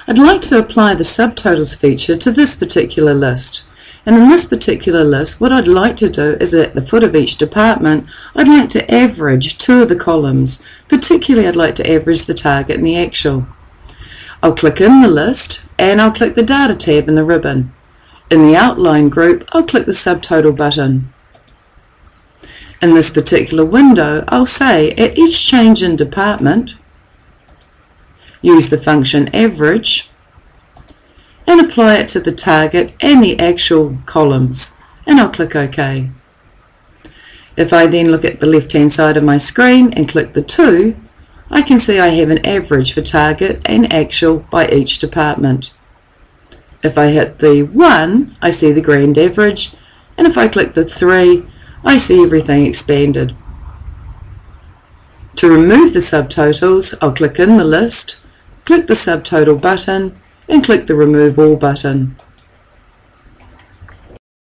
I'd like to apply the subtotals feature to this particular list. And in this particular list, what I'd like to do is at the foot of each department, I'd like to average two of the columns. Particularly, I'd like to average the target and the actual. I'll click in the list and I'll click the Data tab in the ribbon. In the outline group, I'll click the Subtotal button. In this particular window, I'll say at each change in department, use the function average and apply it to the target and the actual columns, and I'll click OK. If I then look at the left hand side of my screen and click the 2, I can see I have an average for target and actual by each department. If I hit the 1, I see the grand average, and if I click the 3, I see everything expanded. To remove the subtotals, I'll click in the list, click the subtotal button, and click the Remove All button.